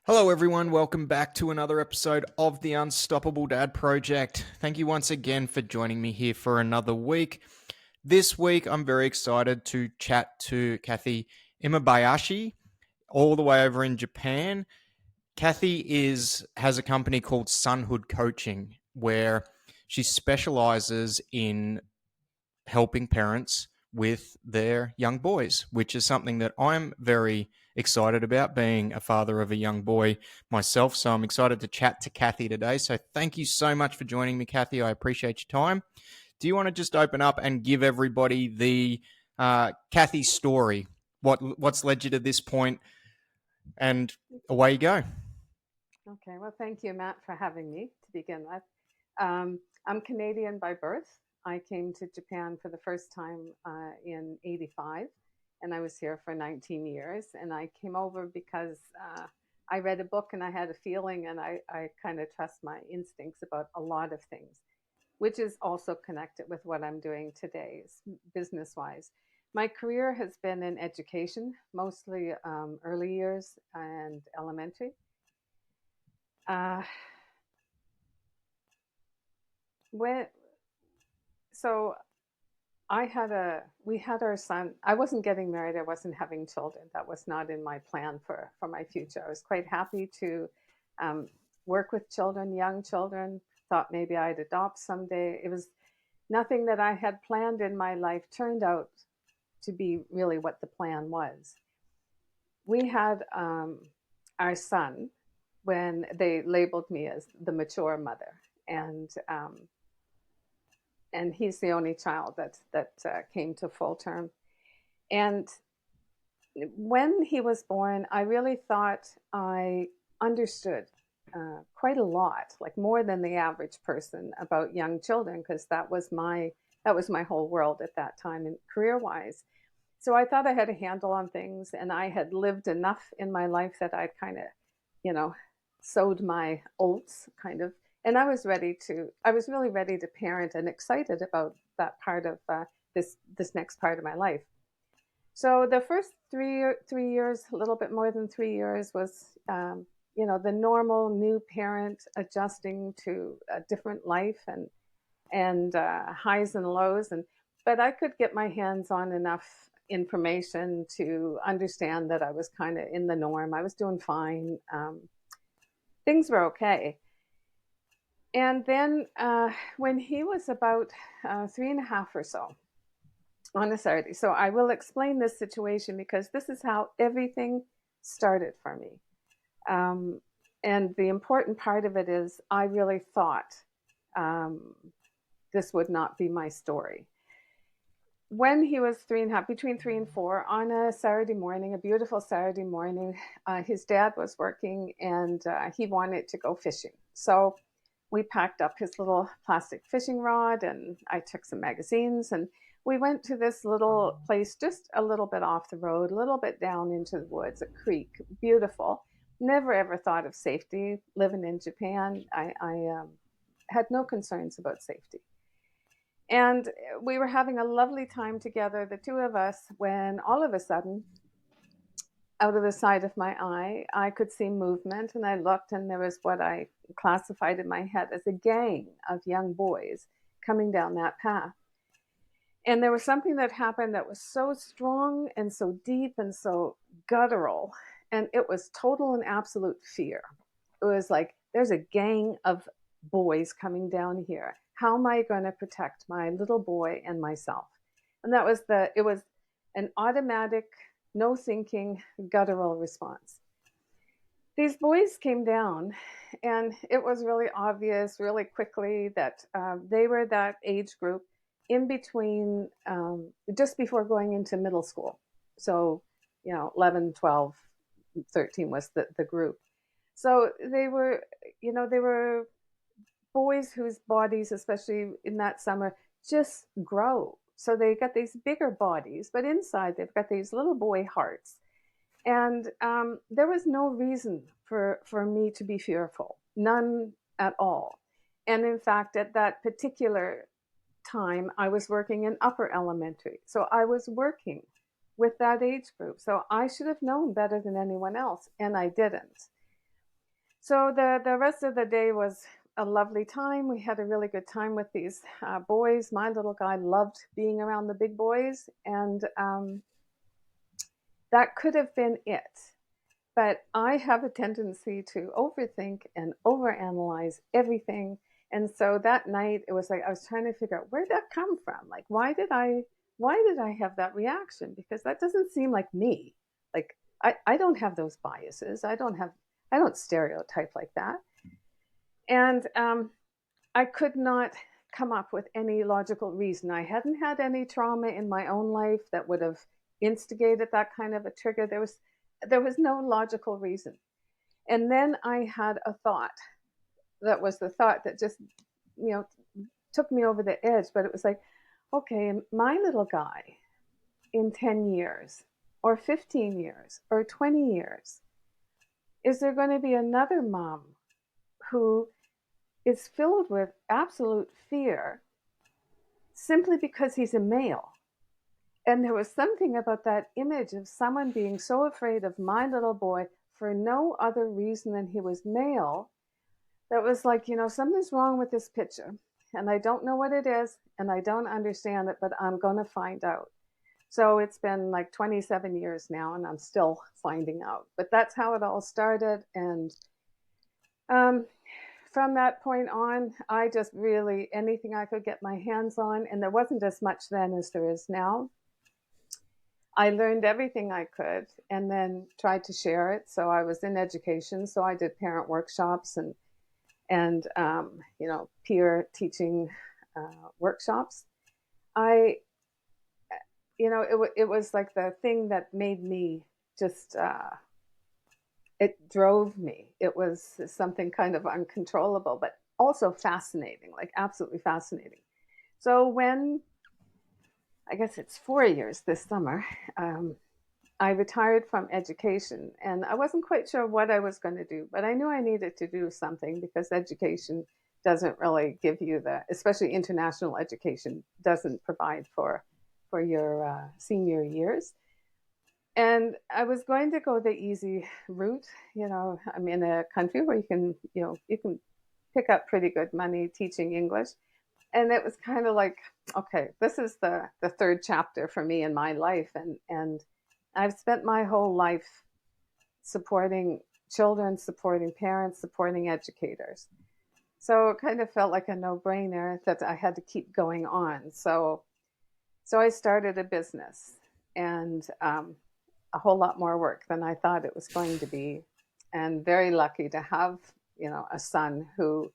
Hello, everyone. Welcome back to another episode of the Unstoppable Dad Project. Thank you once again for joining me here for another week. This week, I'm very excited to chat to Kathy Imabayashi, all the way over in Japan. Kathy has a company called Sunhood Coaching, where she specializes in helping parents with their young boys, which is something that I'm very excited about, being a father of a young boy myself. So I'm excited to chat to Kathy today. So thank you so much for joining me, Kathy. I appreciate your time. Do you want to just open up and give everybody the Kathy story? What's led you to this point, and away you go. Okay, well, thank you, Matt, for having me to begin with. I'm Canadian by birth. I came to Japan for the first time in '85, and I was here for 19 years. And I came over because I read a book and I had a feeling, and I kind of trust my instincts about a lot of things, which is also connected with what I'm doing today, business wise. My career has been in education, mostly early years and elementary. Uh, when so we had our son. I wasn't getting married. I wasn't having children. That was not in my plan for my future. I was quite happy to um, work with children, young children. Thought maybe I'd adopt someday. It was nothing that I had planned in my life turned out to be really what the plan was. We had our son when they labeled me as the mature mother, and he's the only child that came to full term. And when he was born, I really thought I understood quite a lot, like more than the average person, about young children, because that was my whole world at that time, and career wise. So I thought I had a handle on things, and I had lived enough in my life that I'd kind of, you know, sowed my oats, kind of. And I was really ready to parent and excited about that part of this next part of my life. So the first 3 years, a little bit more than 3 years, was the normal new parent adjusting to a different life and highs and lows. But I could get my hands on enough information to understand that I was kind of in the norm. I was doing fine. Things were okay. And then when he was about 3.5 or so, on a Saturday. So I will explain this situation because this is how everything started for me. Um, and the important part of it is I really thought um, this would not be my story. When he was 3.5, between 3 and 4, on a Saturday morning, a beautiful Saturday morning, his dad was working and he wanted to go fishing. So we packed up his little plastic fishing rod and I took some magazines and we went to this little place just a little bit off the road, a little bit down into the woods, a creek, beautiful. Never ever thought of safety. Living in Japan, I had no concerns about safety. And we were having a lovely time together, the two of us, when all of a sudden, out of the side of my eye, I could see movement, and I looked, and there was what I classified in my head as a gang of young boys coming down that path. And there was something that happened that was so strong and so deep and so guttural, and it was total and absolute fear. It was like, there's a gang of boys coming down here. How am I going to protect my little boy and myself? And it was an automatic, no thinking, guttural response. These boys came down, and it was really obvious really quickly that they were that age group in between, just before going into middle school. So, 11, 12, 13 was the group. So they were boys whose bodies, especially in that summer, just grow. So they got these bigger bodies, but inside they've got these little boy hearts. And there was no reason for me to be fearful, none at all. And in fact, at that particular time, I was working in upper elementary. So I was working with that age group. So I should have known better than anyone else, and I didn't. So the rest of the day was a lovely time. We had a really good time with these boys. My little guy loved being around the big boys, and that could have been it. But I have a tendency to overthink and overanalyze everything. And so that night it was like I was trying to figure out where did that come from? Like why did I have that reaction? Because that doesn't seem like me. Like I don't have those biases. I don't stereotype like that. And I could not come up with any logical reason. I hadn't had any trauma in my own life that would have instigated that kind of a trigger. There was no logical reason. And then I had a thought that was the thought that just, you know, took me over the edge. But it was like, okay, my little guy in 10 years or 15 years or 20 years, is there going to be another mom who is filled with absolute fear simply because he's a male? And there was something about that image of someone being so afraid of my little boy for no other reason than he was male that was like, something's wrong with this picture. And I don't know what it is, and I don't understand it, but I'm going to find out. So it's been like 27 years now, and I'm still finding out. But that's how it all started. And um, from that point on, I just really, anything I could get my hands on, and there wasn't as much then as there is now. I learned everything I could and then tried to share it. So I was in education. So I did parent workshops and peer teaching workshops. I, it was like the thing that made me just, it drove me. It was something kind of uncontrollable, but also fascinating, like absolutely fascinating. So when, I guess it's 4 years this summer, I retired from education, and I wasn't quite sure what I was going to do, but I knew I needed to do something because education doesn't really give you especially international education doesn't provide for your senior years. And I was going to go the easy route. I'm in a country where you can pick up pretty good money teaching English. And it was kind of like, okay, this is the third chapter for me in my life. And I've spent my whole life supporting children, supporting parents, supporting educators. So it kind of felt like a no-brainer that I had to keep going on. So I started a business, and a whole lot more work than I thought it was going to be. And very lucky to have, a son who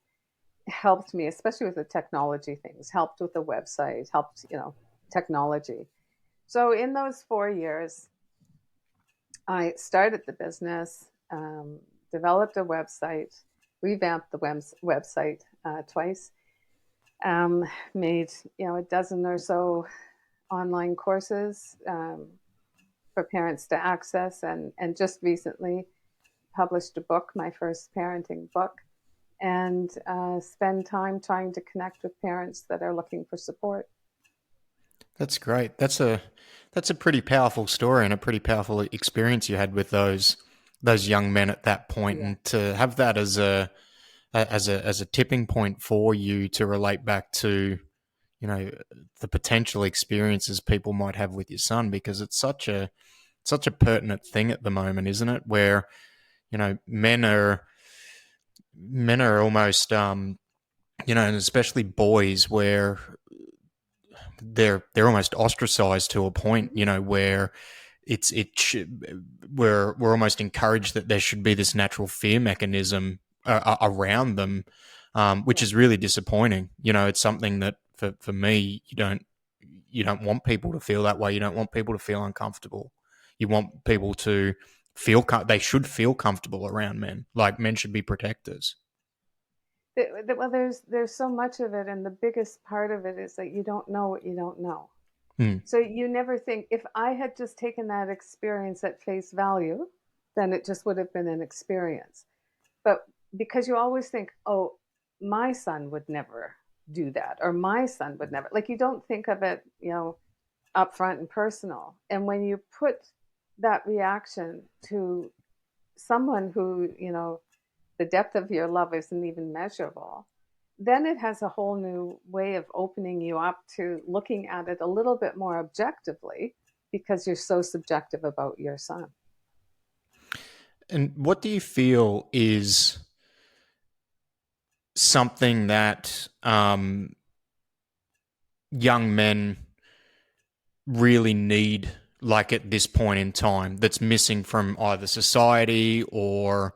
helped me, especially with the technology things, helped with the website, helped, technology. So in those 4 years, I started the business, developed a website, revamped the website twice, made a dozen or so online courses for parents to access, and just recently published a book, my first parenting book, and spend time trying to connect with parents that are looking for support. That's great. That's a pretty powerful story and a pretty powerful experience you had with those young men at that point, Yeah. and to have that as a tipping point for you to relate back to, you know, the potential experiences people might have with your son, because it's such a pertinent thing at the moment, isn't it? Where, men are almost, and especially boys, where they're almost ostracized to a point, where we're almost encouraged that there should be this natural fear mechanism around them, which Yeah. is really disappointing. It's something that for me, you don't want people to feel that way. You don't want people to feel uncomfortable. You want people to they should feel comfortable around men. Like, men should be protectors. Well, there's so much of it, and the biggest part of it is that you don't know what you don't know. Hmm. So you never think, if I had just taken that experience at face value, then it just would have been an experience. But because you always think, oh, my son would never do that, or my son would never, like, you don't think of it, upfront and personal. And when you put that reaction to someone who, the depth of your love isn't even measurable, then it has a whole new way of opening you up to looking at it a little bit more objectively because you're so subjective about your son. And what do you feel is something that young men really need, like at this point in time, that's missing from either society or,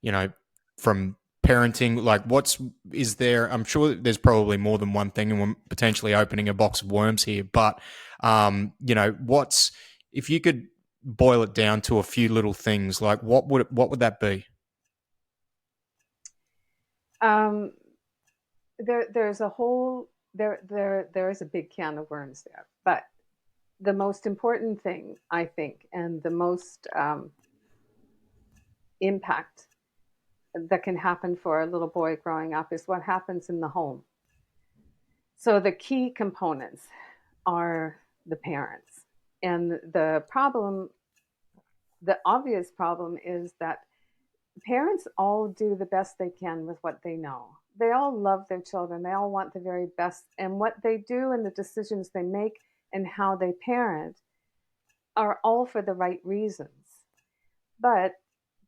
you know, from parenting? Like, is there? I'm sure there's probably more than one thing, and we're potentially opening a box of worms here. But, if you could boil it down to a few little things, like what would that be? Um, there's a whole there is a big can of worms there, but the most important thing I think, and the most impact that can happen for a little boy growing up, is what happens in the home. So the key components are the parents, and the obvious problem is that parents all do the best they can with what they know. They all love their children. They all want the very best. And what they do and the decisions they make and how they parent are all for the right reasons. But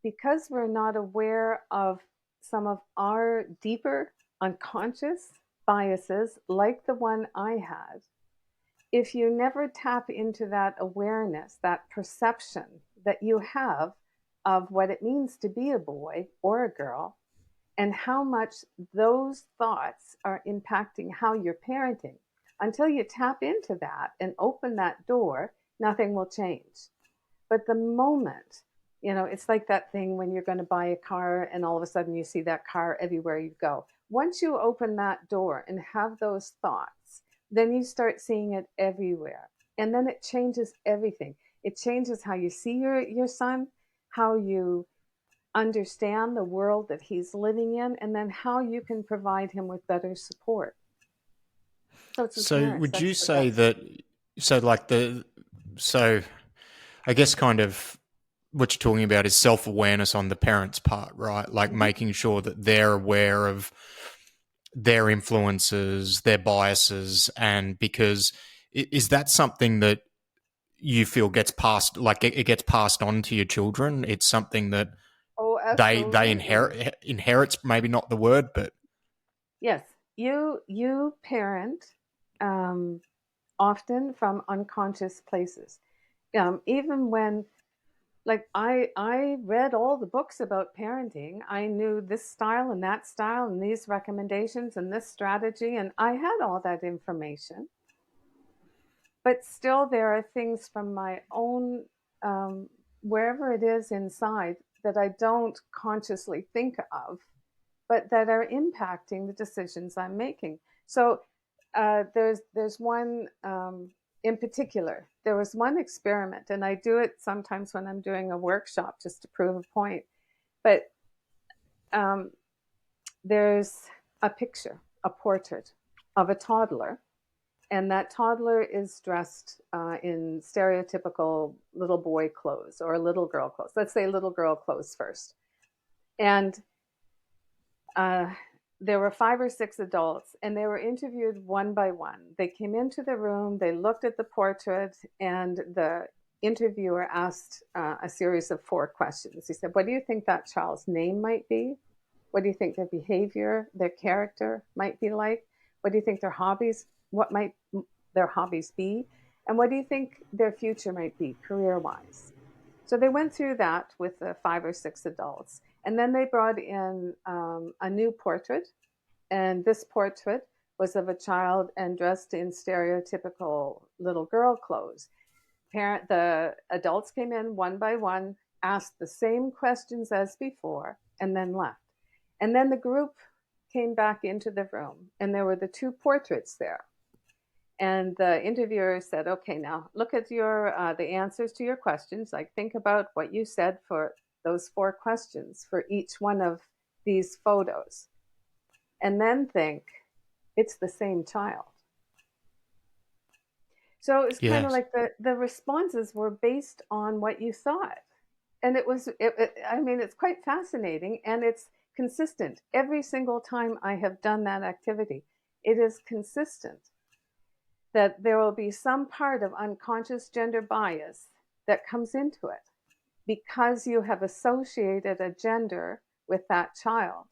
because we're not aware of some of our deeper unconscious biases, like the one I had, if you never tap into that awareness, that perception that you have of what it means to be a boy or a girl, and how much those thoughts are impacting how you're parenting, until you tap into that and open that door, nothing will change. But the moment, it's like that thing when you're going to buy a car and all of a sudden you see that car everywhere you go. Once you open that door and have those thoughts, then you start seeing it everywhere. And then it changes everything. It changes how you see your son, how you understand the world that he's living in, and then how you can provide him with better support. So it's his So parents. would you That's the say best. that? So like the so I guess kind of what you're talking about is self awareness on the parents' part, right? Like Mm-hmm. making sure that they're aware of their influences, their biases, and because is that something that you feel gets passed, like it gets passed on to your children? It's something that Oh, they absolutely. inherits, maybe not the word, but Yes, you parent um, often from unconscious places. Even when, like, I read all the books about parenting. I knew this style and that style and these recommendations and this strategy, and I had all that information. But still, there are things from my own um, wherever it is inside that I don't consciously think of, but that are impacting the decisions I'm making. So there's one in particular. There was one experiment, and I do it sometimes when I'm doing a workshop just to prove a point. But um, there's a picture, a portrait of a toddler, and that toddler is dressed in stereotypical little boy clothes or little girl clothes. Let's say little girl clothes first. And uh, there were 5 or 6 adults, and they were interviewed one by one. They came into the room, they looked at the portrait, and the interviewer asked a series of 4 questions. He said, "What do you think that child's name might be? What do you think their behavior, their character might be like? What do you think their hobbies, what might their hobbies be? And what do you think their future might be career wise?" So they went through that with the 5 or 6 adults. And then they brought in a new portrait. And this portrait was of a child and dressed in stereotypical little girl clothes. The adults came in one by one, asked the same questions as before, and then left. And then the group came back into the room, and there were the 2 portraits there. And the interviewer said, "Okay, now look at your the answers to your questions. Like, think about what you said for those 4 questions for each one of these photos, and then think it's the same child." So it's kind of yes. like the responses were based on what you thought, and it was I mean, it's quite fascinating, and consistent. Every single time I have done that activity, it is consistent that there will be some part of unconscious gender bias that comes into it because you have associated a gender with that child.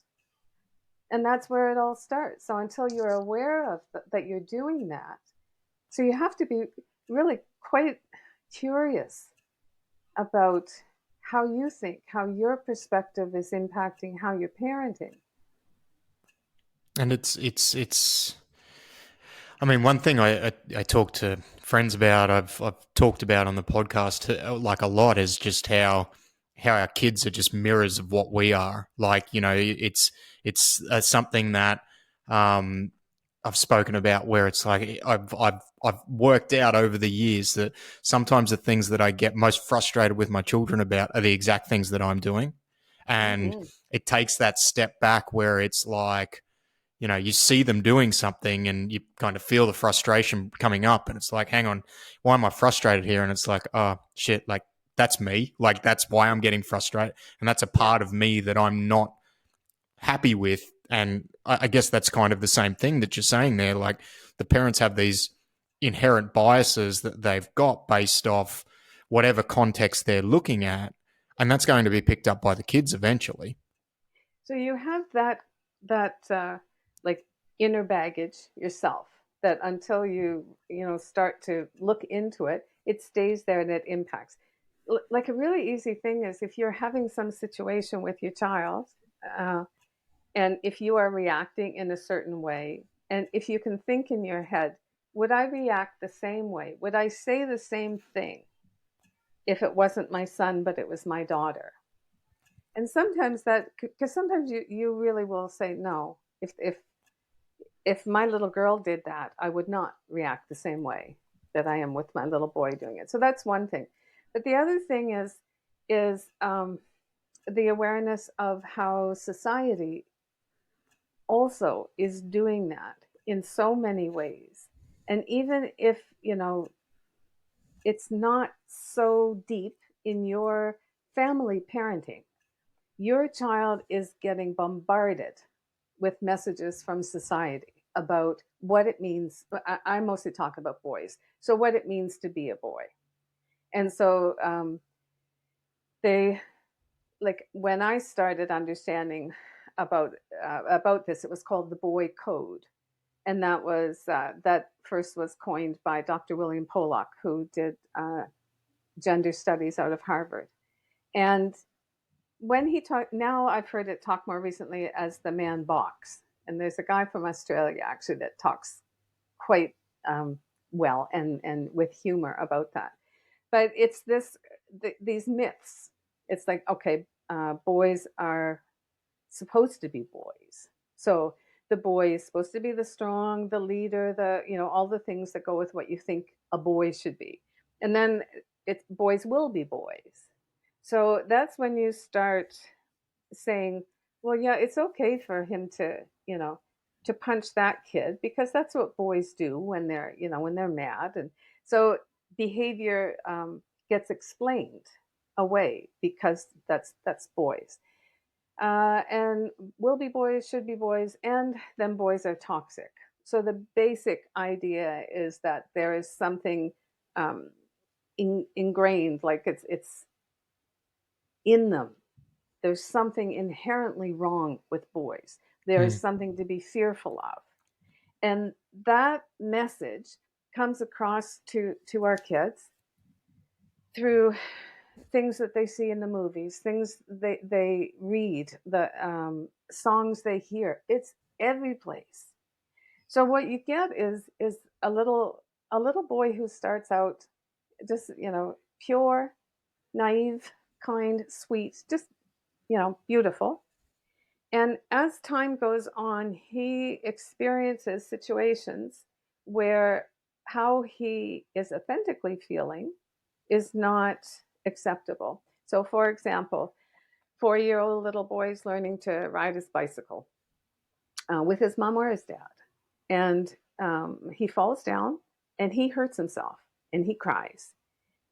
And that's where it all starts. So until you're aware of that you're doing that, so you have to be really quite curious about how you think, how your perspective is impacting how you're parenting. And it's I mean, one thing I talk to friends about, I've talked about on the podcast like a lot, is just how our kids are just mirrors of what we are. Like, you know, it's something that I've spoken about, where it's like I've worked out over the years that sometimes the things that I get most frustrated with my children about are the exact things that I'm doing, and Mm-hmm. it takes that step back where it's like, you know, you see them doing something and you kind of feel the frustration coming up, and it's like, hang on, why am I frustrated here? And it's like, oh shit, like that's me, like that's why I'm getting frustrated, and that's a Yeah. part of me that I'm not happy with. And I guess that's kind of the same thing that you're saying there. Like, the parents have these inherent biases that they've got based off whatever context they're looking at, and that's going to be picked up by the kids eventually. So you have that like inner baggage yourself that until you start to look into it, it stays there and it impacts. Like a really easy thing is if you're having some situation with your child, uh, and if you are reacting in a certain way, and if you can think in your head, would I react the same way? Would I say the same thing if it wasn't my son but it was my daughter? And sometimes that, because sometimes you really will say no. If my little girl did that, I would not react the same way that I am with my little boy doing it. So that's one thing. But the other thing is the awareness of how society also is doing that in so many ways. And even if it's not so deep in your family parenting, your child is getting bombarded with messages from society about what it means. I mostly talk about boys. So, what it means to be a boy. And so, they, like, when I started understanding about this, it was called the Boy Code. And that first was coined by Dr. William Pollock, who did gender studies out of Harvard. And when he talked, now I've heard it talked more recently as the man box. And there's a guy from Australia actually that talks quite well and with humor about that. But it's these myths. It's like, okay, boys are supposed to be boys. So the boy is supposed to be the strong, the leader, all the things that go with what you think a boy should be. And then boys will be boys. So that's when you start saying, well, yeah, it's okay for him to punch that kid because that's what boys do when they're mad. And so behavior gets explained away because that's boys. And will be boys, should be boys, and then boys are toxic. So the basic idea is that there is something um, ingrained, like it's in them. There's something inherently wrong with boys. There is Hmm. something to be fearful of, and that message comes across to our kids through things that they see in the movies, things they read, the songs they hear. It's every place. So what you get is a little boy who starts out just pure, naive, kind, sweet, just beautiful. And as time goes on, he experiences situations where how he is authentically feeling is not acceptable. So, for example, 4-year-old little boy is learning to ride his bicycle with his mom or his dad. And he falls down and he hurts himself and he cries.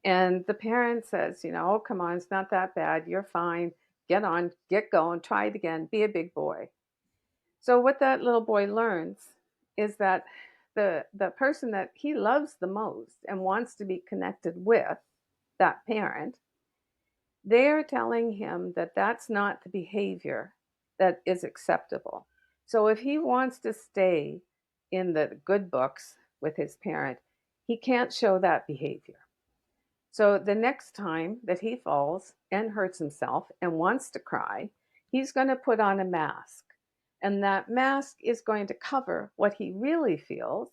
And the parent says, oh, come on, it's not that bad. You're fine. get on, get going, try it again, be a big boy. So what that little boy learns is that the person that he loves the most and wants to be connected with, that parent, they're telling him that that's not the behavior that is acceptable. So if he wants to stay in the good books with his parent, he can't show that behavior. So the next time that he falls and hurts himself and wants to cry, he's going to put on a mask. And that mask is going to cover what he really feels,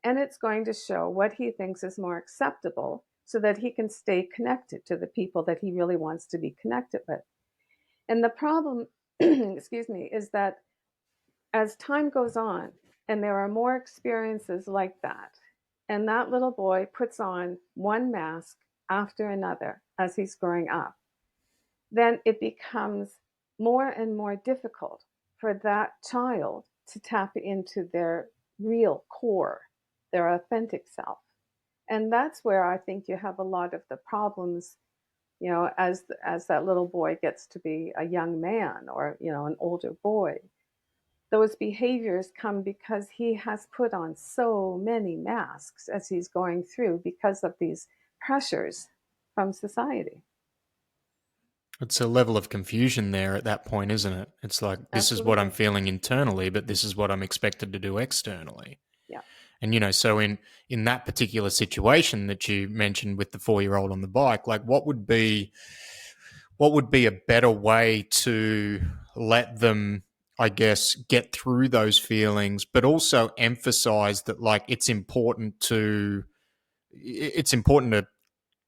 and it's going to show what he thinks is more acceptable so that he can stay connected to the people that he really wants to be connected with. And the problem, excuse me, is that as time goes on and there are more experiences like that, and that little boy puts on one mask after another as he's growing up, then it becomes more and more difficult for that child to tap into their real core, their authentic self. And that's where I think you have a lot of the problems, as that little boy gets to be a young man or, an older boy. Those behaviors come because he has put on so many masks as he's going through because of these pressures from society. It's a level of confusion there at that point, isn't it? It's like, this is what I'm Absolutely. feeling internally, but this is what I'm expected to do externally. Yeah. And so in that particular situation that you mentioned with the 4-year-old on the bike, like what would be a better way to let them, I guess, get through those feelings, but also emphasize that, like, it's important to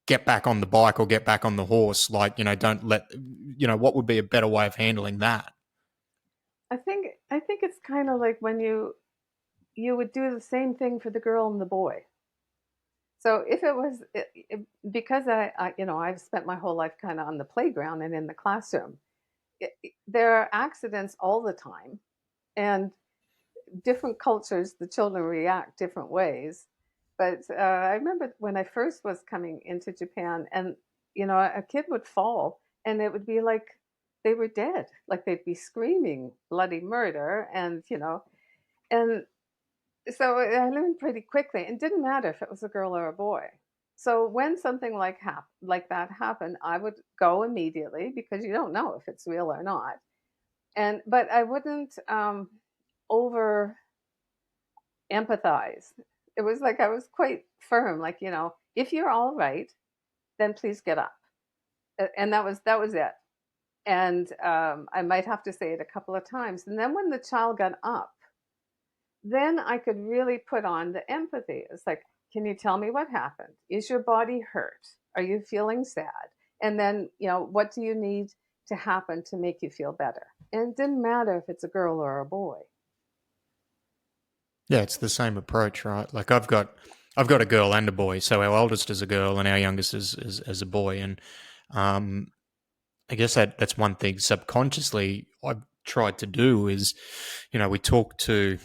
get back on the bike or get back on the horse. Like, don't let, what would be a better way of handling that? I think it's kind of like when you would do the same thing for the girl and the boy. So if it was because I've spent my whole life kind of on the playground and in the classroom, there are accidents all the time, and different cultures, the children react different ways. But I remember when I first was coming into Japan, and a kid would fall, and it would be like they were dead, like they'd be screaming bloody murder, and so I learned pretty quickly. It didn't matter if it was a girl or a boy. So when something like that happened, I would go immediately because you don't know if it's real or not. But I wouldn't over empathize. It was like I was quite firm, like, if you're all right, then please get up. And that was it. And I might have to say it a couple of times. And then when the child got up, then I could really put on the empathy. It's like, can you tell me what happened? Is your body hurt? Are you feeling sad? And then, what do you need to happen to make you feel better? And it didn't matter if it's a girl or a boy. Yeah, it's the same approach, right? Like, I've got a girl and a boy. So our oldest is a girl and our youngest is a boy. And um, I guess that's one thing subconsciously I've tried to do is, we talk to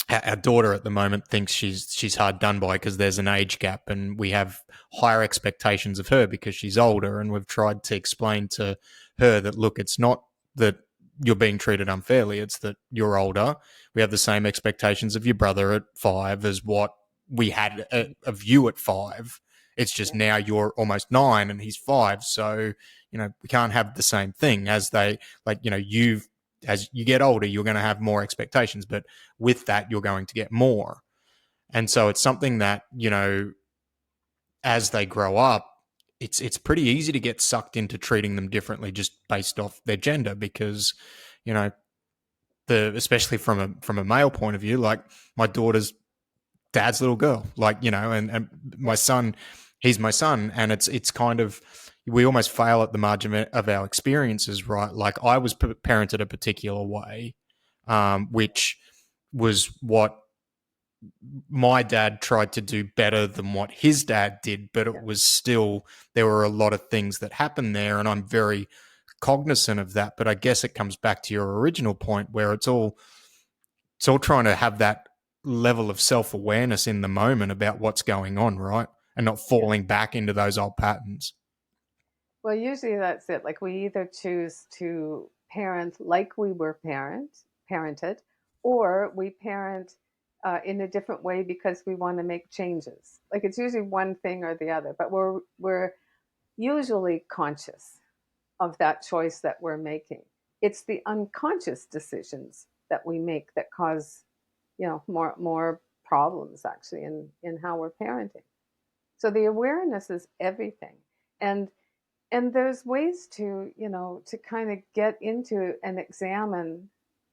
our daughter at the moment thinks she's hard done by because there's an age gap, and we have higher expectations of her because she's older. And we've tried to explain to her that, look, it's not that you're being treated unfairly; it's that you're older. We have the same expectations of your brother at 5 as what we had of you at 5. It's just Yeah. now you're almost 9 and he's 5, so we can't have the same thing as they like. As you get older, you're going to have more expectations, but with that, you're going to get more. And so it's something that, as they grow up, it's pretty easy to get sucked into treating them differently just based off their gender because, you know, especially from a male point of view, like my daughter's dad's little girl, like, and my Yeah. son, he's my son. And it's kind of, we almost fail at the margin of our experiences, right? Like, I was parented a particular way, which was what my dad tried to do better than what his dad did, but it Yeah. was still, there were a lot of things that happened there. And I'm very cognizant of that. But I guess it comes back to your original point where it's all trying to have that level of self-awareness in the moment about what's going on, right? And not Yeah. falling back into those old patterns. Well, usually that's it. Like we either choose to parent like we were parented, or we parent in a different way because we want to make changes. Like it's usually one thing or the other, but we're usually conscious of that choice that we're making. It's the unconscious decisions that we make that cause, more problems actually in how we're parenting. So the awareness is everything. And and there's ways to to kind of get into and examine,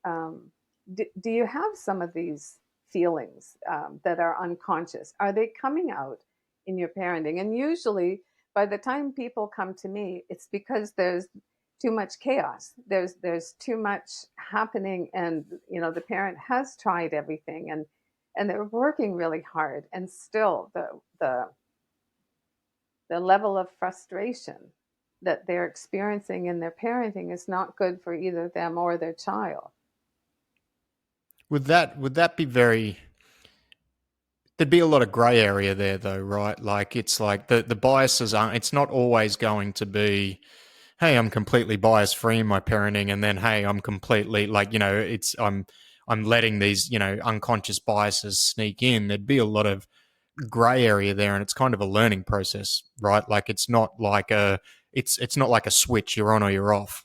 do you have some of these feelings that are unconscious, are they coming out in your parenting? And usually by the time people come to me, it's because there's too much chaos, there's too much happening, and the parent has tried everything, and they're working really hard, and still the level of frustration that they're experiencing in their parenting is not good for either them or their child. Would that be very? There'd be a lot of grey area there, though, right? Like it's like the biases aren't. It's not always going to be, hey, I'm completely bias free in my parenting, and then hey, I'm completely like it's I'm letting these unconscious biases sneak in. There'd be a lot of grey area there, and it's kind of a learning process, right? Like it's not like a switch, you're on or you're off.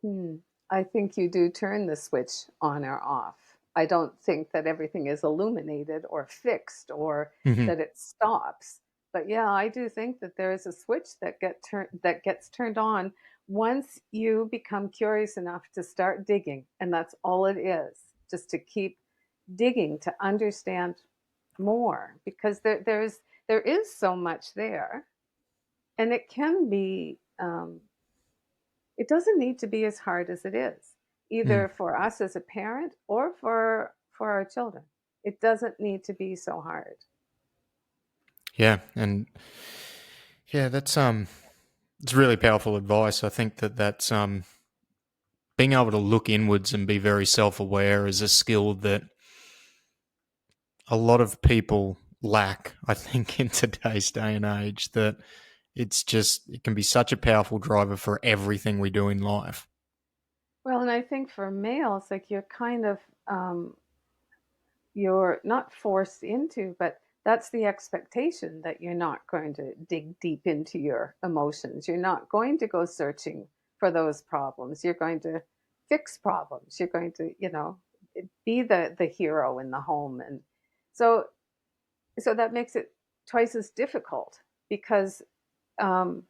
Hmm. I think you do turn the switch on or off. I don't think that everything is illuminated or fixed or Hmm. that it stops. But yeah, I do think that there is a switch that gets turned on once you become curious enough to start digging, and that's all it is. Just to keep digging to understand more, because there is so much there, and it can be, it doesn't need to be as hard as it is, Mm. either for us as a parent or for our children. It doesn't need to be so hard. Yeah, and yeah, that's it's really powerful advice. I think that's being able to look inwards and be very self-aware is a skill that a lot of people lack, I think, in today's day and age. That it can be such a powerful driver for everything we do in life. Well, and I think for males, like you're kind of, you're not forced into, but that's the expectation, that you're not going to dig deep into your emotions. You're not going to go searching for those problems. You're going to fix problems. You're going to, be the hero in the home. And so so that makes it twice as difficult, because um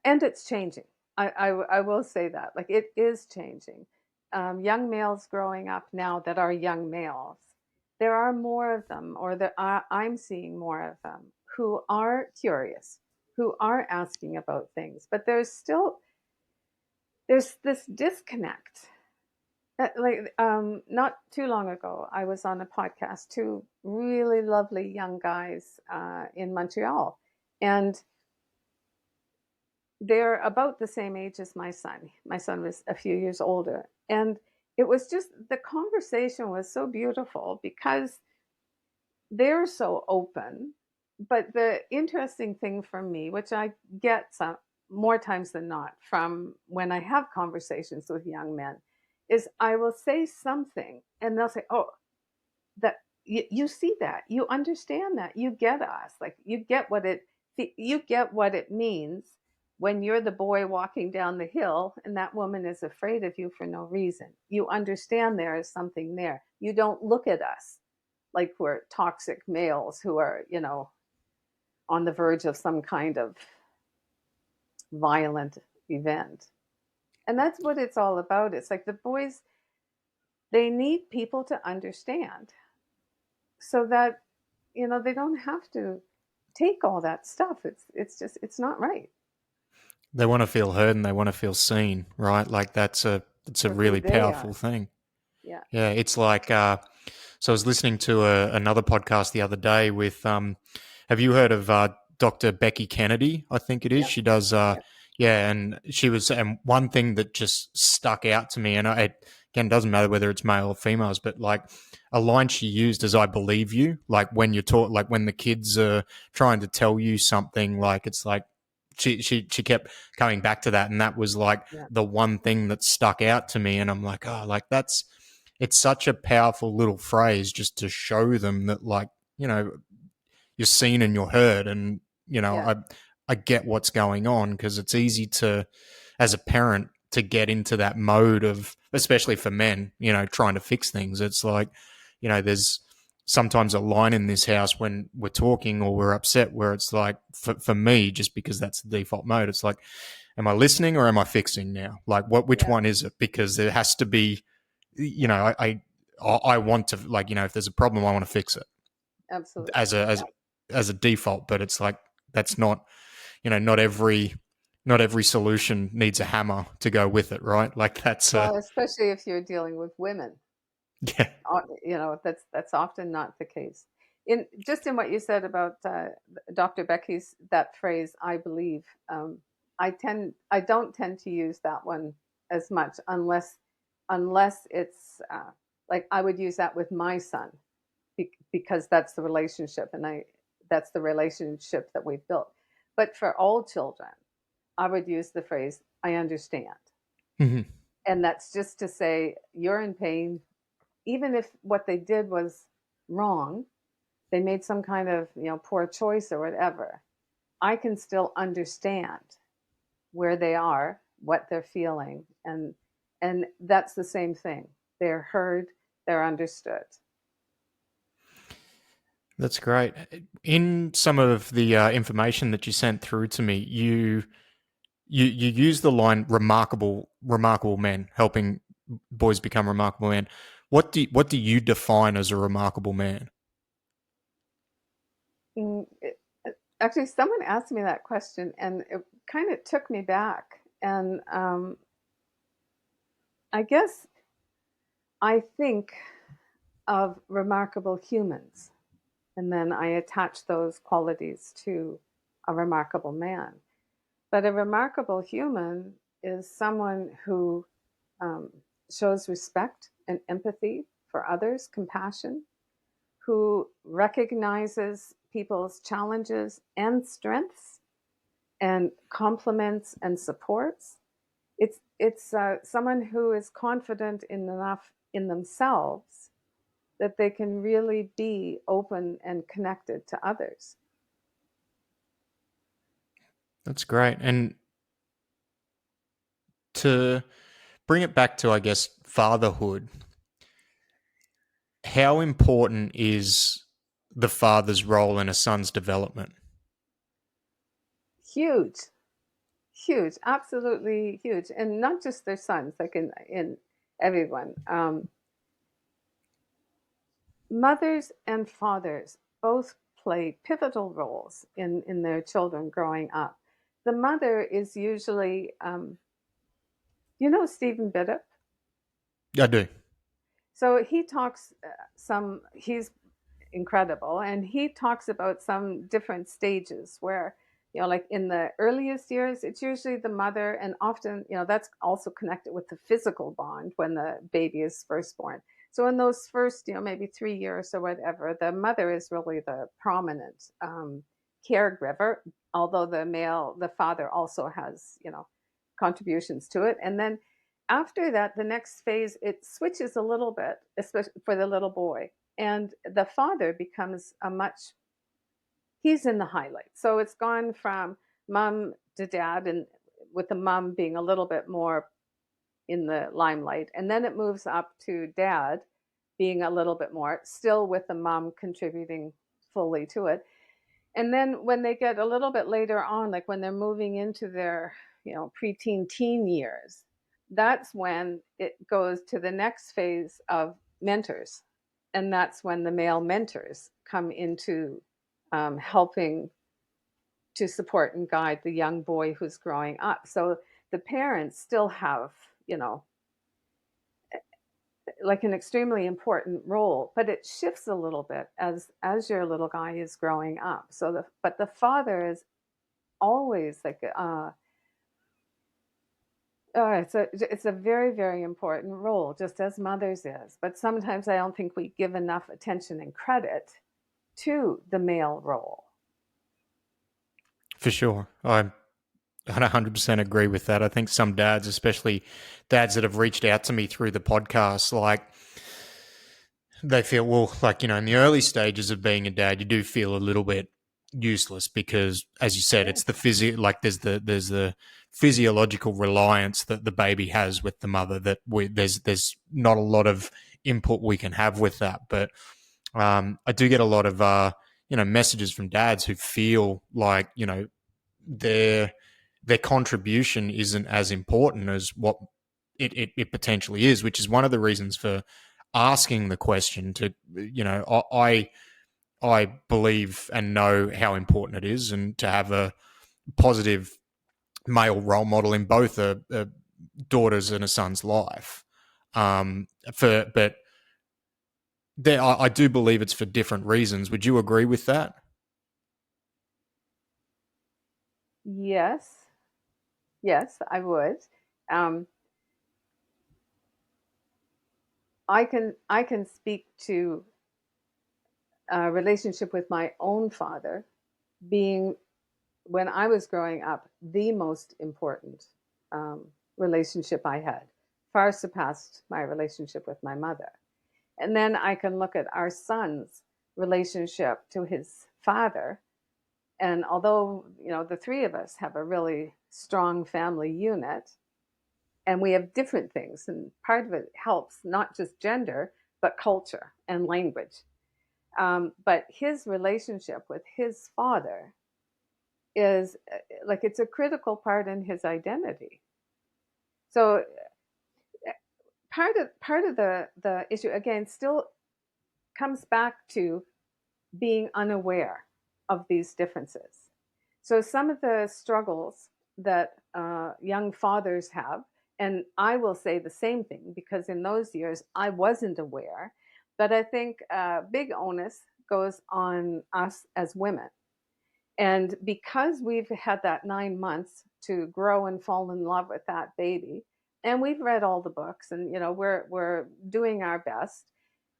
and it's changing. I will say that, like, it is changing. Young males growing up now that are young males, there are more of them, or I'm seeing more of them, who are curious, who are asking about things, but there's this disconnect. Like, not too long ago, I was on a podcast, two really lovely young guys in Montreal, and they're about the same age as my son. My son was a few years older. And it was just, the conversation was so beautiful because they're so open. But the interesting thing for me, which I get some more times than not from when I have conversations with young men, is I will say something and they'll say, "Oh, that you see that, you understand that, you get us, like you get what it means when you're the boy walking down the hill and that woman is afraid of you for no reason. You understand there is something there. You don't look at us like we're toxic males who are, on the verge of some kind of violent event." And that's what it's all about. It's like the boys, they need people to understand, so that they don't have to take all that stuff. It's not right. They want to feel heard and they want to feel seen, right? Like it's a For who really they powerful are. thing. Yeah. Yeah, it's like so I was listening to another podcast the other day with have you heard of Dr. Becky Kennedy? I think it is. Yep. She does Yep. Yeah, and she was, and one thing that just stuck out to me, and it again doesn't matter whether it's male or females, but like a line she used is "I believe you." Like when you're taught, like when the kids are trying to tell you something, like it's like she kept coming back to that, and that was like Yeah, the one thing that stuck out to me, and I'm like, oh, like that's it's such a powerful little phrase just to show them that, like, you know, you're seen and you're heard, and you know, yeah, I get what's going on, because it's easy to, as a parent, to get into that mode of, especially for men, you know, trying to fix things. It's like, you know, there's sometimes a line in this house when we're talking or we're upset where it's like, for me, just because that's the default mode, it's like, am I listening or am I fixing now? Like, which yeah, one is it? Because there has to be, you know, I want to, like, you know, if there's a problem, I want to fix it as absolutely. a Yeah. as a default. But it's like, that's not, you know, not every solution needs a hammer to go with it, right? Like that's a Well, especially if you're dealing with women, yeah. that's often not the case. In just in what you said about Dr. Becky's that phrase, "I believe," I don't tend to use that one as much unless it's like I would use that with my son because that's the relationship that we've built. But for all children, I would use the phrase, "I understand," Mhm. and that's just to say you're in pain, even if what they did was wrong, they made some kind of poor choice or whatever. I can still understand where they are, what they're feeling, and that's the same thing. They're heard, they're understood. That's great. In some of the information that you sent through to me, you use the line remarkable men, helping boys become remarkable men. What do you define as a remarkable man? Mm, Actually, someone asked me that question, and it kind of took me back. And I guess I think of remarkable humans, and then I attach those qualities to a remarkable man. But a remarkable human is someone who um, shows respect and empathy for others, compassion, who recognizes people's challenges and strengths and compliments and supports. It's someone who is confident enough in themselves that they can really be open and connected to others. That's great. And to bring it back to, I guess, fatherhood, how important is the father's role in a son's development? Huge, huge, absolutely huge, and not just their sons, like in everyone. Mothers and fathers both play pivotal roles in their children growing up. The mother is usually, Stephen Biddip. I do. So he talks he's incredible, and he talks about some different stages where, like in the earliest years, it's usually the mother, and often, that's also connected with the physical bond when the baby is first born. So in those first, maybe 3 years or whatever, the mother is really the prominent caregiver, although the father also has, contributions to it. And then after that, the next phase, it switches a little bit, especially for the little boy. And the father becomes he's in the highlight. So it's gone from mom to dad, and with the mom being a little bit more in the limelight. And then it moves up to dad being a little bit more, still with the mom contributing fully to it. And then when they get a little bit later on, like when they're moving into their, preteen teen years, that's when it goes to the next phase of mentors. And that's when the male mentors come into helping to support and guide the young boy who's growing up. So the parents still have, you know, like an extremely important role, but it shifts a little bit as your little guy is growing up. But the father is always like It's a very, very important role, just as mothers is. But sometimes I don't think we give enough attention and credit to the male role. For sure. I 100% agree with that. I think some dads, especially dads that have reached out to me through the podcast, like they feel, well, like, in the early stages of being a dad, you do feel a little bit useless because, as you said, Sure. it's like there's the physiological reliance that the baby has with the mother that there's not a lot of input we can have with that. But I do get a lot of messages from dads who feel like their their contribution isn't as important as what it potentially is, which is one of the reasons for asking the question to I believe and know how important it is, and to have a positive male role model in both a daughter's and a son's life. But I do believe it's for different reasons. Would you agree with that? Yes, yes, I would. Um, I can speak to a relationship with my own father being, when I was growing up, the most important um, relationship I had, far surpassed my relationship with my mother. And then I can look at our son's relationship to his father. And although, the three of us have a really strong family unit, and we have different things, and part of it helps not just gender, but culture and language. But his relationship with his father is like it's a critical part in his identity. So part of the issue again still comes back to being unaware of these differences. So some of the struggles that young fathers have, and I will say the same thing because in those years I wasn't aware, but I think big onus goes on us as women. And because we've had that 9 months to grow and fall in love with that baby, and we've read all the books, and we're doing our best,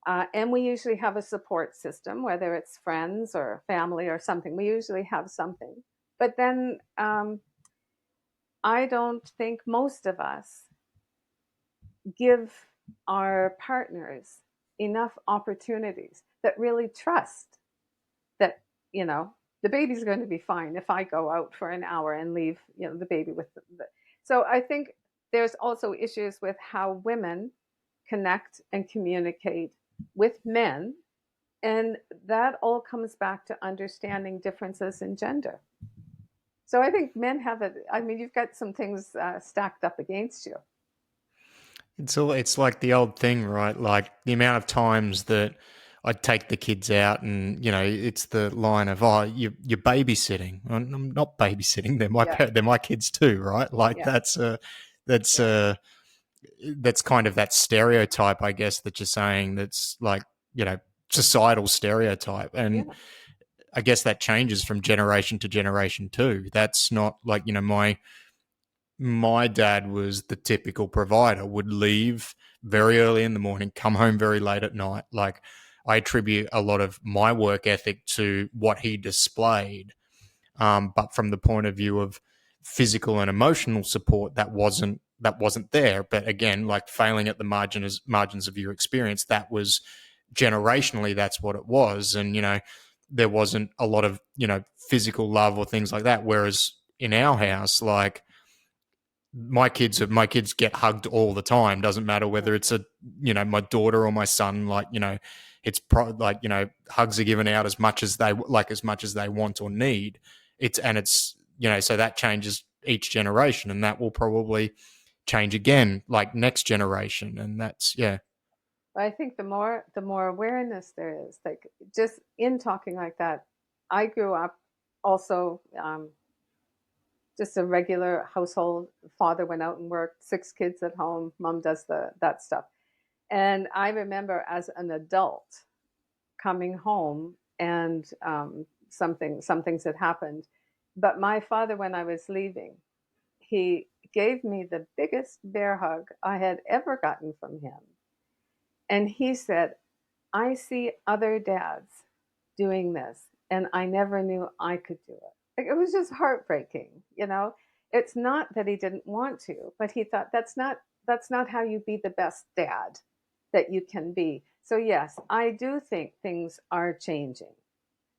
and we usually have a support system, whether it's friends or family or something. We usually have something. But then I don't think most of us give our partners enough opportunities that really trust that, you know, the baby's going to be fine if I go out for an hour and leave, the baby with the. So I think there's also issues with how women connect and communicate with men. And that all comes back to understanding differences in gender. So I think men have it. I mean, you've got some things stacked up against you. It's like the old thing, right? Like the amount of times that I'd take the kids out, and it's the line of, "Oh, you're babysitting." I'm not babysitting; Yeah, they're my kids too, right? Like yeah, that's yeah, that's kind of that stereotype, I guess, that you're saying. That's like societal stereotype, and yeah, I guess that changes from generation to generation too. That's not like my dad was the typical provider, would leave very early in the morning, come home very late at night. Like, I attribute a lot of my work ethic to what he displayed. But from the point of view of physical and emotional support, that wasn't there. But again, like failing at the margins of your experience, that was generationally, that's what it was. And there wasn't a lot of physical love or things like that. Whereas in our house, like my kids get hugged all the time. Doesn't matter whether it's my daughter or my son. Like it's like hugs are given out as much as they want or need. It's so that changes each generation, and that will probably change again like next generation. And that's yeah. I think the more awareness there is, like just in talking like that, I grew up also just a regular household. Father went out and worked, 6 kids at home. Mom does that stuff. And I remember as an adult coming home and some things had happened. But my father, when I was leaving, he gave me the biggest bear hug I had ever gotten from him. And he said, I see other dads doing this, and I never knew I could do it. Like, it was just heartbreaking, you know. It's not that he didn't want to, but he thought that's not how you be the best dad that you can be. So yes, I do think things are changing,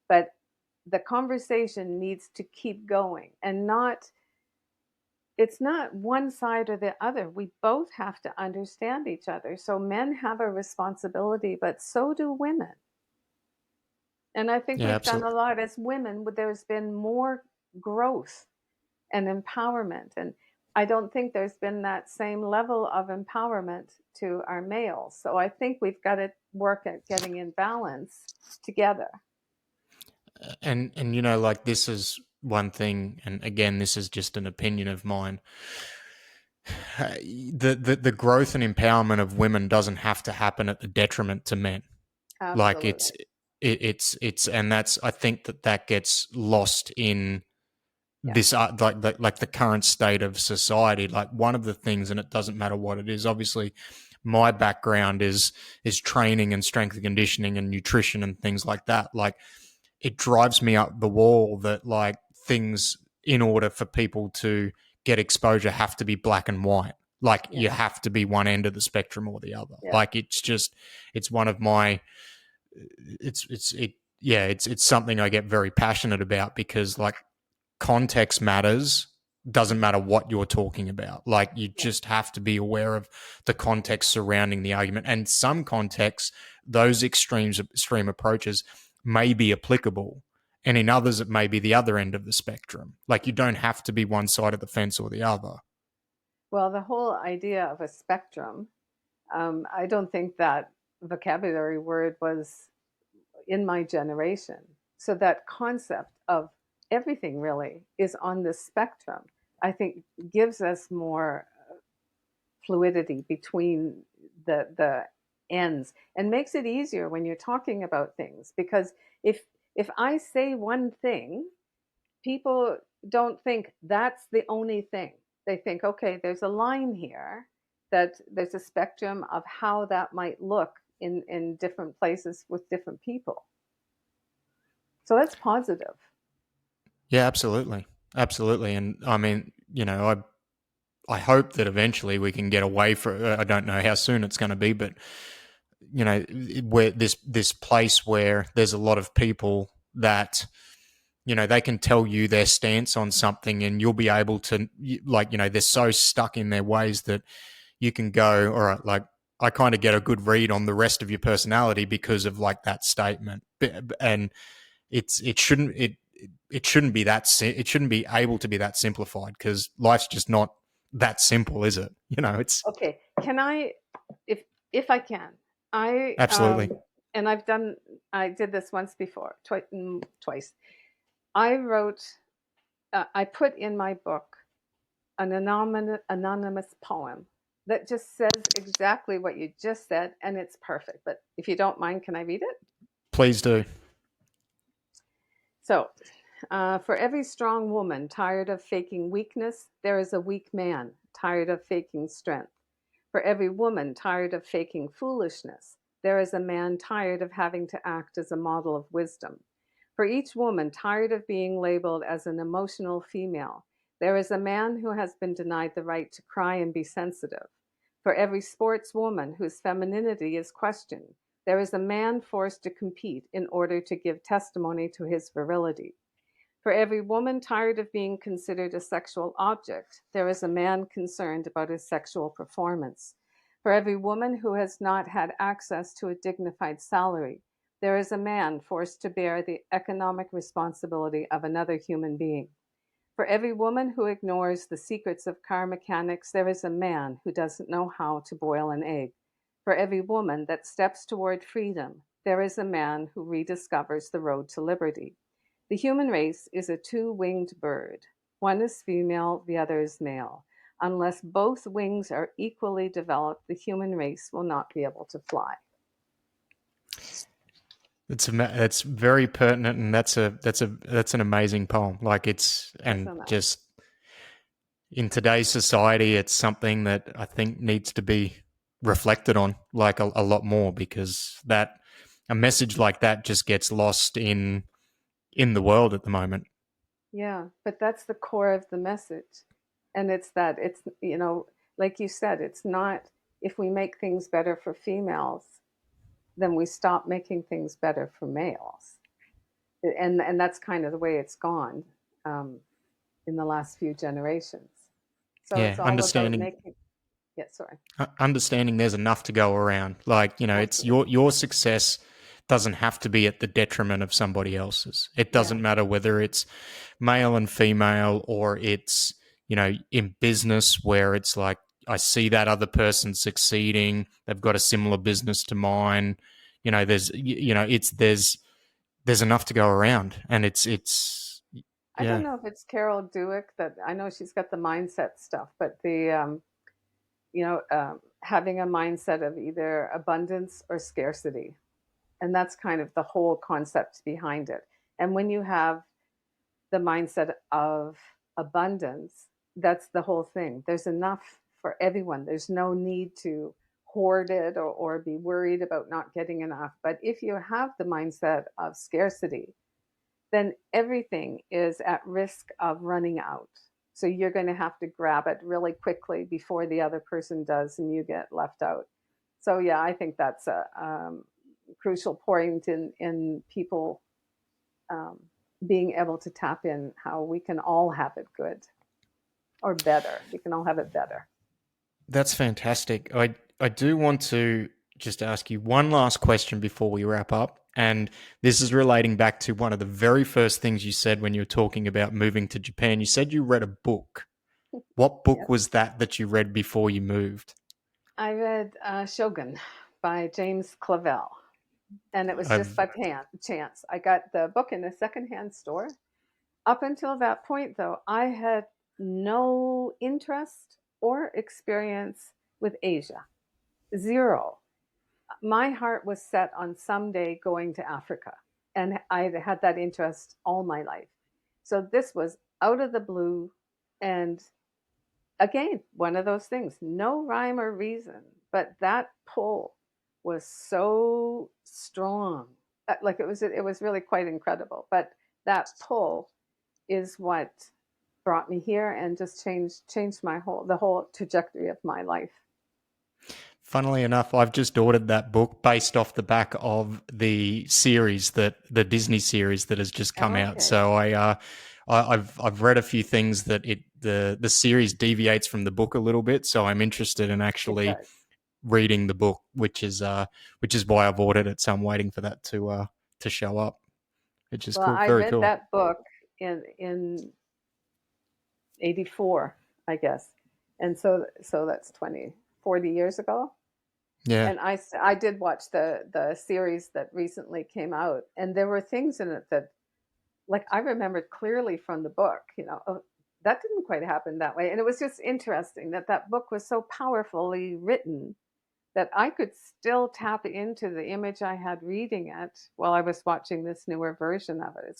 but the conversation needs to keep going, and not it's not one side or the other. We both have to understand each other. So men have a responsibility, but so do women. And I think Yeah, we've done a absolutely. lot as women. There's been more growth and empowerment. And I don't think there's been that same level of empowerment to our males. So I think we've got to work at getting in balance together. And like, this is one thing, and again, this is just an opinion of mine. The growth and empowerment of women doesn't have to happen at the detriment to men. Like, Absolutely. it's and that's, I think that gets lost in Yeah. this, like the current state of society. Like, one of the things, and it doesn't matter what it is, obviously my background is training and strength and conditioning and nutrition and things like that. Like, it drives me up the wall that, like, things, in order for people to get exposure, have to be black and white. Like, Yeah. you have to be one end of the spectrum or the other. Yeah. Like, it's one of my, it's something I get very passionate about, because, like, context matters. Doesn't matter what you're talking about. Like, you Yeah. just have to be aware of the context surrounding the argument. And some contexts, those extreme approaches may be applicable, and in others it may be the other end of the spectrum. Like, you don't have to be one side of the fence or the other. Well, the whole idea of a spectrum, I don't think that vocabulary word was in my generation. So that concept of everything really is on the spectrum, I think gives us more fluidity between the ends, and makes it easier when you're talking about things, because if I say one thing, people don't think that's the only thing. They think, okay, there's a line here, that there's a spectrum of how that might look in different places with different people. So that's positive. Yeah, absolutely. Absolutely. And I mean, I hope that eventually we can get away from, I don't know how soon it's going to be, but, where this place where there's a lot of people that, they can tell you their stance on something, and you'll be able to, like, they're so stuck in their ways that you can go, all right, like, I kind of get a good read on the rest of your personality because of, like, that statement. And it shouldn't be it shouldn't be able to be that simplified, because life's just not that simple, is it? It's Okay, can I, if if I can, I absolutely. and I did this once before, twice. I wrote, I put in my book an anonymous poem that just says exactly what you just said, and it's perfect. But if you don't mind, can I read it? Please do. So, for every strong woman tired of faking weakness, there is a weak man tired of faking strength. For every woman tired of faking foolishness, there is a man tired of having to act as a model of wisdom. For each woman tired of being labeled as an emotional female, there is a man who has been denied the right to cry and be sensitive. For every sportswoman whose femininity is questioned, there is a man forced to compete in order to give testimony to his virility. For every woman tired of being considered a sexual object, there is a man concerned about his sexual performance. For every woman who has not had access to a dignified salary, there is a man forced to bear the economic responsibility of another human being. For every woman who ignores the secrets of car mechanics, there is a man who doesn't know how to boil an egg. For every woman that steps toward freedom, there is a man who rediscovers the road to liberty. The human race is a two-winged bird. One is female, the other is male. Unless both wings are equally developed, the human race will not be able to fly. That's very pertinent, and that's an amazing poem. Like, it's, and Isn't that? just, in today's society, it's something that I think needs to be reflected on like a lot more, because that a message like that just gets lost in the world at the moment. Yeah, but that's the core of the message. And it's that it's, like you said, it's not if we make things better for females, then we stop making things better for males. And that's kind of the way it's gone um, in the last few generations. So Yeah, it's all about understanding making, yeah, sorry, understanding there's enough to go around. Like, it's absolutely. your success doesn't have to be at the detriment of somebody else's. It Yeah, doesn't matter whether it's male and female, or it's, in business where it's like, I see that other person succeeding, they've got a similar business to mine. It's there's enough to go around, and it's I don't yeah. know if it's Carol Dweck that I know she's got the mindset stuff, but having a mindset of either abundance or scarcity. And that's kind of the whole concept behind it. And when you have the mindset of abundance, that's the whole thing. There's enough for everyone. There's no need to hoard it or be worried about not getting enough. But if you have the mindset of scarcity, then everything is at risk of running out. So you're going to have to grab it really quickly before the other person does and you get left out. So, yeah, I think that's a crucial point in people um, being able to tap in how we can all have it good or better. We can all have it better. That's fantastic. I do want to just ask you one last question before we wrap up. And this is relating back to one of the very first things you said when you were talking about moving to Japan. You said you read a book. What book Yes. was that you read before you moved? I read Shogun by James Clavell, and it was just I've by chance. I got the book in a secondhand store. Up until that point, though, I had no interest or experience with Asia. Zero. My heart was set on someday going to Africa, and I had that interest all my life. So this was out of the blue, and again, one of those things, no rhyme or reason, but that pull was so strong. Like it was really quite incredible. But that pull is what brought me here and just changed the whole trajectory of my life. Funnily enough, I've just ordered that book based off the back of the Disney series that has just come out. Okay, So I've read a few things that the series deviates from the book a little bit. So I'm interested in it actually does. reading the book, which is why I've ordered it. So I'm waiting for that to show up, which is Well, cool. I Very read cool. that book in '84, I guess, and so that's 40 years ago. Yeah. And I did watch the series that recently came out, and there were things in it that, like, I remembered clearly from the book. Oh, that didn't quite happen that way, and it was just interesting that that book was so powerfully written that I could still tap into the image I had reading it while I was watching this newer version of it.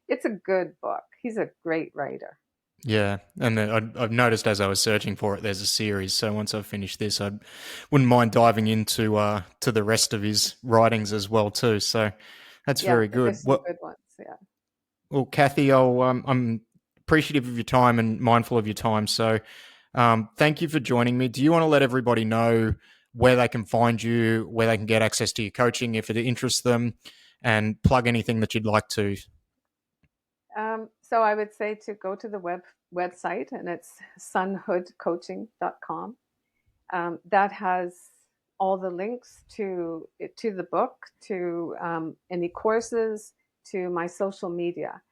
It's a good book. He's a great writer. Yeah, and then I've noticed as I was searching for it, there's a series. So once I've finished this, I wouldn't mind diving into to the rest of his writings as well too. So that's Yeah, very good. there's some Well, good ones. Yeah. well, Kathy, I'm appreciative of your time and mindful of your time. So thank you for joining me. Do you want to let everybody know where they can find you, where they can get access to your coaching if it interests them, and plug anything that you'd like to? So I would say to go to the website, and it's sunhoodcoaching.com. That has all the links to the book, to any courses, to my social media,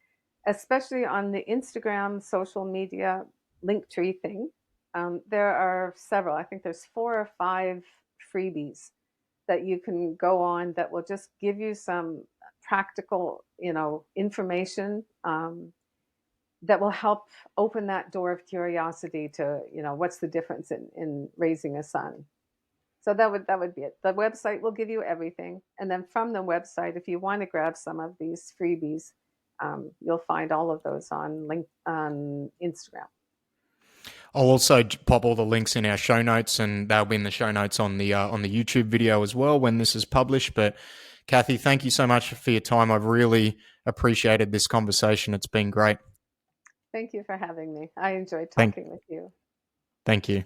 especially on the Instagram social media Linktree thing. There are several. I think there's 4 or 5 freebies that you can go on that will just give you some practical, information that will help open that door of curiosity to, what's the difference in raising a son. So that would be it. The website will give you everything, and then from the website, if you want to grab some of these freebies, you'll find all of those on Instagram. I'll also pop all the links in our show notes, and they'll be in the show notes on the YouTube video as well when this is published. But Kathy, thank you so much for your time. I've really appreciated this conversation. It's been great. Thank you for having me. I enjoyed Thank, talking with you. thank you.